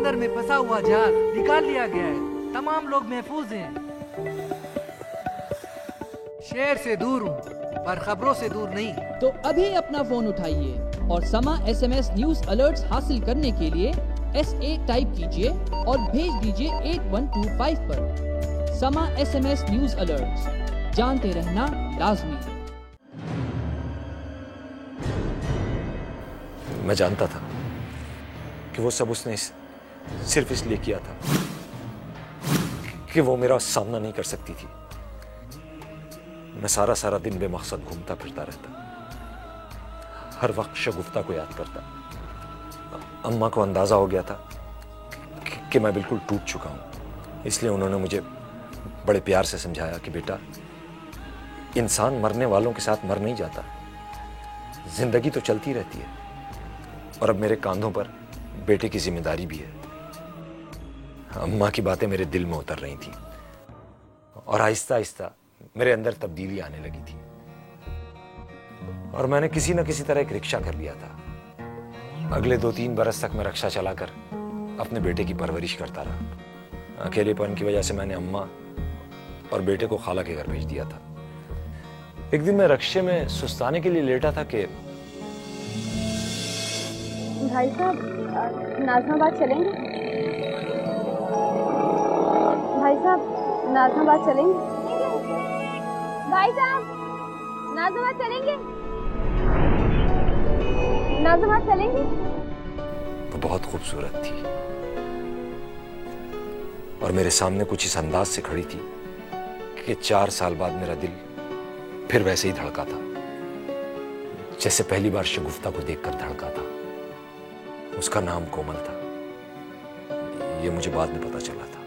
समंदर में फंसा हुआ जहाज निकाल लिया गया है। तमाम लोग महफूज हैं। शहर से दूर हूँ पर खबरों से दूर नहीं। तो अभी अपना फोन उठाइए और समा SMS न्यूज अलर्ट्स हासिल करने के लिए SA टाइप कीजिए और भेज दीजिए 8125 पर। समा SMS न्यूज अलर्ट्स, जानते रहना लाजमी है। मैं जानता था कि वो सब उसने सिर्फ इसलिए किया था कि वो मेरा सामना नहीं कर सकती थी। मैं सारा दिन बेमकसद घूमता फिरता रहता, हर वक्त शगुफ्ता को याद करता। अम्मा को अंदाजा हो गया था कि मैं बिल्कुल टूट चुका हूं। इसलिए उन्होंने मुझे बड़े प्यार से समझाया कि बेटा, इंसान मरने वालों के साथ मर नहीं जाता, जिंदगी तो चलती रहती है। और अब मेरे कांधों पर बेटे की जिम्मेदारी भी है। अम्मा की बातें मेरे दिल में उतर रही थी और आहिस्ता आहिस्ता मेरे अंदर तब्दीली आने लगी थी। और मैंने किसी न किसी तरह एक रिक्शा कर लिया था। अगले 2-3 बरस तक मैं रिक्शा चलाकर अपने बेटे की परवरिश करता रहा। अकेलेपन की वजह से मैंने अम्मा और बेटे को खाला के घर भेज दिया था। एक दिन मैं रिक्शे में सुस्ताने के लिए लेटा था कि भाई साहब, नाज़िमाबाद चलेंगे? भाई साहब, नाज़िमाबाद चलेंगे? भाई साहब, नाज़िमाबाद चलेंगे? नाज़िमाबाद चलेंगे? वो बहुत खूबसूरत थी और मेरे सामने कुछ इस अंदाज से खड़ी थी कि 4 साल बाद मेरा दिल फिर वैसे ही धड़का था, जैसे पहली बार शगुफ्ता को देखकर धड़का था। उसका नाम कोमल था। ये मुझे बाद में पता चला था।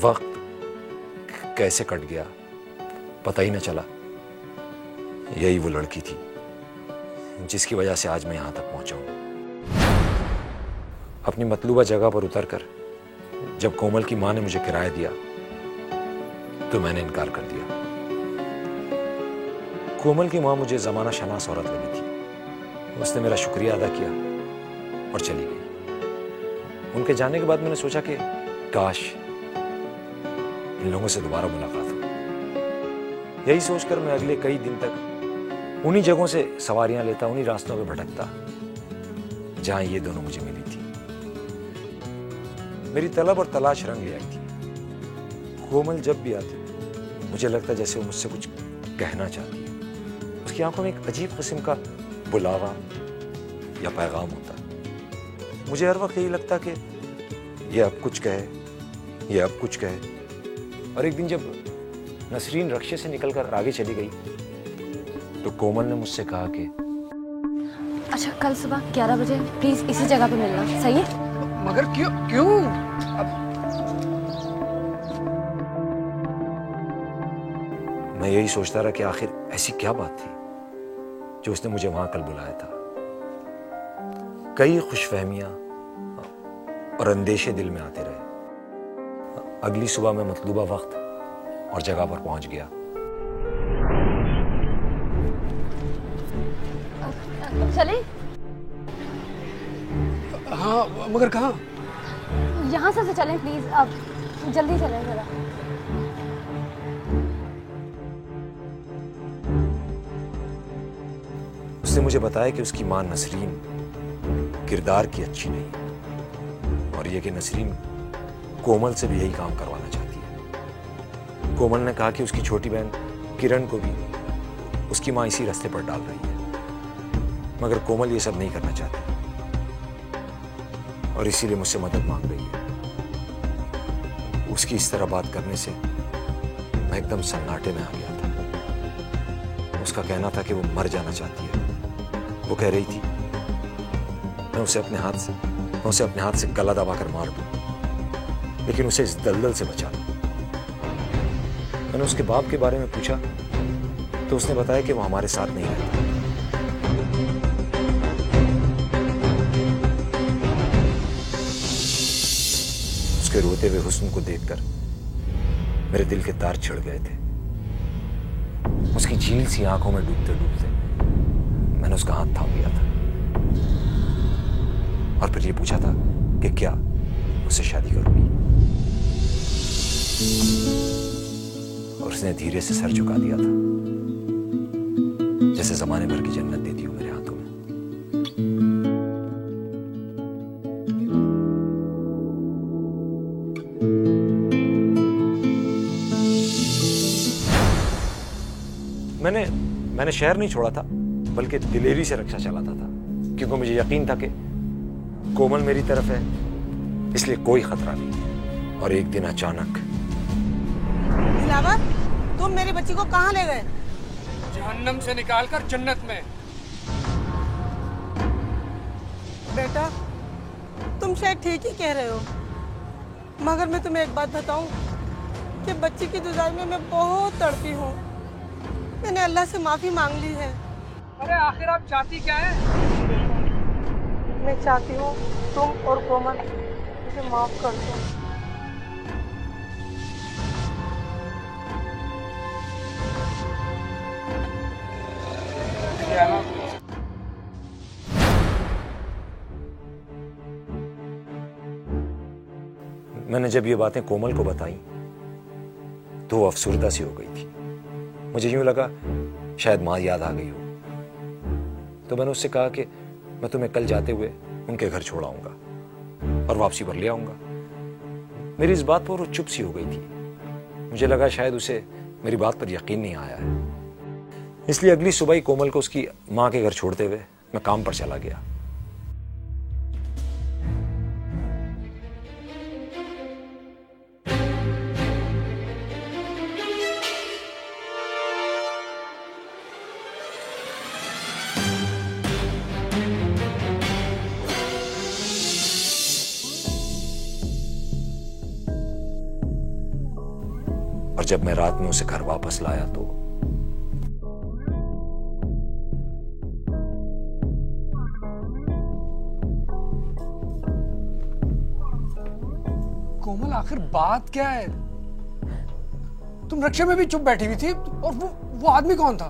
वक्त कैसे कट गया पता ही न चला। यही वो लड़की थी जिसकी वजह से आज मैं यहां तक पहुंचा हूं। अपनी मतलूबा जगह पर उतरकर जब कोमल की मां ने मुझे किराया दिया तो मैंने इनकार कर दिया। कोमल की मां मुझे जमाना शनास औरत लगी थी। उसने मेरा शुक्रिया अदा किया और चली गई। उनके जाने के बाद मैंने सोचा कि काश इन लोगों से दोबारा मुलाकात हो। यही सोचकर मैं अगले कई दिन तक उन्हीं जगहों से सवारियां लेता, उन्हीं रास्तों पे भटकता जहां ये दोनों मुझे मिली थी। मेरी तलब और तलाश रंग ले आई थी। कोमल जब भी आती मुझे लगता जैसे वो मुझसे कुछ कहना चाहती है। उसकी आंखों में एक अजीब किस्म का बुलावा या पैगाम होता। मुझे हर वक्त यही लगता कि ये अब कुछ कहे, ये अब कुछ कहे। और एक दिन जब नसरीन रक्शे से निकलकर आगे चली गई तो कोमल ने मुझसे कहा कि अच्छा, कल सुबह 11 बजे प्लीज इसी जगह पे मिलना, सही है? मगर क्यों? मैं यही सोचता रहा कि आखिर ऐसी क्या बात थी जो उसने मुझे वहां कल बुलाया था। कई खुशफहमियां और अंदेशे दिल में आते रहे। अगली सुबह मैं मतलूबा वक्त और जगह पर पहुंच गया। चले? हाँ, मगर कहाँ? यहाँ से चलें प्लीज, अब जल्दी चलें जरा। उसने मुझे बताया कि उसकी मां नसरीन किरदार की अच्छी नहीं और ये कि नसरीन कोमल से भी यही काम करवाना चाहती है। कोमल ने कहा कि उसकी छोटी बहन किरण को भी उसकी मां इसी रास्ते पर डाल रही है, मगर कोमल ये सब नहीं करना चाहती और इसीलिए मुझसे मदद मांग रही है। उसकी इस तरह बात करने से मैं एकदम सन्नाटे में आ गया था। उसका कहना था कि वो मर जाना चाहती है। वो कह रही थी मैं उसे अपने हाथ से गला दबाकर मार दूं, लेकिन उसे इस दलदल से बचा लूं। मैंने उसके बाप के बारे में पूछा तो उसने बताया कि वो हमारे साथ नहीं रहता। उसके रोते हुए हुस्न को देखकर मेरे दिल के तार छिड़ गए थे। उसकी झील सी आंखों में डूबते डूबते मैंने उसका हाथ थाम लिया था और फिर ये पूछा था कि क्या उससे शादी करूंगी, और उसने धीरे से सर झुका दिया था, जैसे जमाने भर की जन्नत दे दी हो मेरे हाथों में। मैंने शहर नहीं छोड़ा था, बल्कि दिलेरी से रक्षा चलाता था, क्योंकि मुझे यकीन था कि कोमल मेरी तरफ है, इसलिए कोई खतरा नहीं। और एक दिन अचानक दिलावर, तुम मेरी बच्ची को कहाँ ले गए? जहन्नम से निकालकर जन्नत में। बेटा, तुम शायद ठीक ही कह रहे हो, मगर मैं तुम्हें एक बात बताऊं कि बच्ची की जुदाई में मैं बहुत तड़पी हूँ। मैंने अल्लाह से माफी मांग ली है। अरे आखिर आप चाहती क्या है? मैं चाहती हूँ तुम और कोमल मुझे माफ कर दो। मैंने जब ये बातें कोमल को बताई तो वो अफसुर्दा सी हो गई थी। मुझे यूं लगा शायद माँ याद आ गई हो। तो मैंने उससे कहा कि मैं तुम्हें कल जाते हुए उनके घर छोड़ आऊंगा और वापसी पर ले आऊंगा। मेरी इस बात पर वो चुप सी हो गई थी। मुझे लगा शायद उसे मेरी बात पर यकीन नहीं आया है, इसलिए अगली सुबह ही कोमल को उसकी माँ के घर छोड़ते हुए मैं काम पर चला गया। और जब मैं रात में उसे घर वापस लाया तो कोमल, आखिर बात क्या है? तुम रक्षा में भी चुप बैठी हुई थी, और वो आदमी कौन था?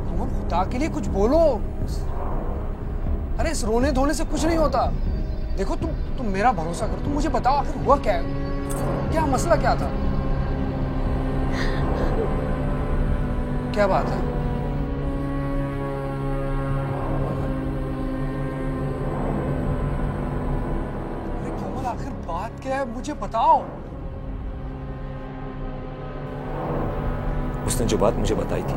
कोमल, खुदा के लिए कुछ बोलो। अरे इस रोने धोने से कुछ नहीं होता। देखो, तुम मेरा भरोसा करो, तुम मुझे बताओ आखिर हुआ क्या है? क्या मसला क्या था? क्या बात है? अरे कोमल, आखिर बात क्या है? मुझे बताओ। उसने जो बात मुझे बताई थी,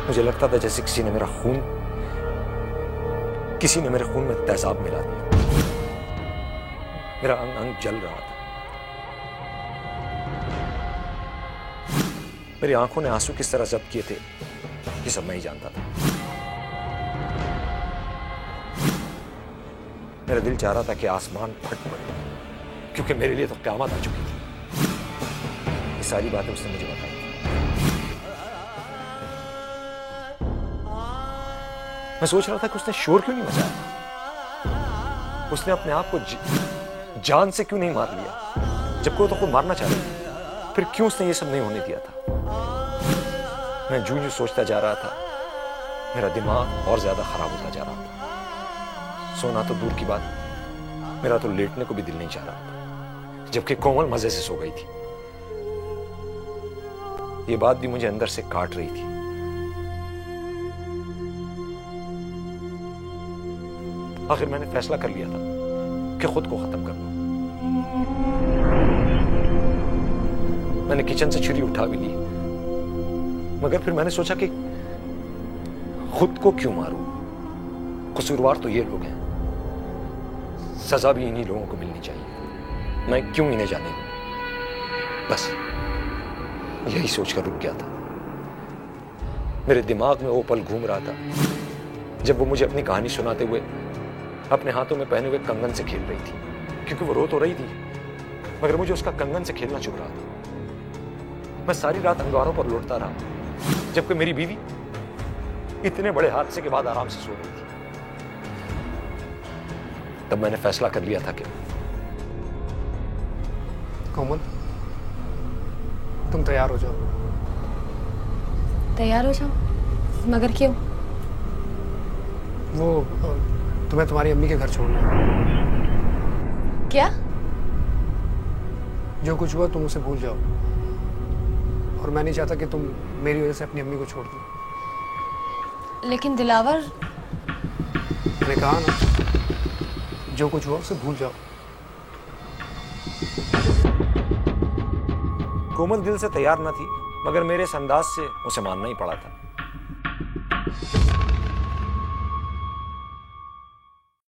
मुझे लगता था जैसे किसी ने मेरे खून में तेजाब मिला दिया। मेरा अंग अंग जल रहा था। मेरी आंखों ने आंसू किस तरह जब्त किए थे ये सब मैं ही जानता था। मेरा दिल चाह रहा था कि आसमान फट पड़े, क्योंकि मेरे लिए तो क़यामत आ चुकी थी। ये सारी बातें उसने मुझे बताई। मैं सोच रहा था कि उसने शोर क्यों नहीं मचाया। उसने अपने आप को जान से क्यों नहीं मार लिया, जबकि वो तो खुद मारना चाह रही थी। फिर क्यों उसने ये सब नहीं होने दिया था। मैं जूं सोचता जा रहा था, मेरा दिमाग और ज्यादा खराब होता जा रहा था। सोना तो दूर की बात, मेरा तो लेटने को भी दिल नहीं चाह रहा था, जबकि कोमल मजे से सो गई थी। ये बात भी मुझे अंदर से काट रही थी। आखिर मैंने फैसला कर लिया था कि खुद को खत्म कर लूं। मैंने किचन से छुरी उठा भी ली, मगर फिर मैंने सोचा कि खुद को क्यों मारूं। कसूरवार तो ये लोग हैं, सजा भी इन्हीं लोगों को मिलनी चाहिए। मैं क्यों इन्हें जाने दूं। बस यही सोचकर रुक गया था। मेरे दिमाग में वो पल घूम रहा था जब वो मुझे अपनी कहानी सुनाते हुए अपने हाथों में पहने हुए कंगन से खेल रही थी, क्योंकि वो रो तो रही थी, मगर मुझे उसका कंगन से खेलना चुभ रहा था। मैं सारी रात अंगारों पर लौटता रहा, जबकि मेरी बीवी इतने बड़े हादसे के बाद आराम से सो रही थी। तब मैंने फैसला कर लिया था कि कोमल, तुम तैयार हो जाओ। तैयार हो जाओ? मगर क्यों? वो तुम्हें तुम्हारी अम्मी के घर छोड़ना है। क्या? जो कुछ हुआ तुम उसे भूल जाओ, और मैं नहीं चाहता कि तुम मेरी वजह से अपनी अम्मी को छोड़ दो। लेकिन दिलावर, मैंने कहा ना, जो कुछ हुआ उसे भूल जाओ। कोमल दिल से तैयार न थी, मगर मेरे इस अंदाज से उसे मानना ही पड़ा था।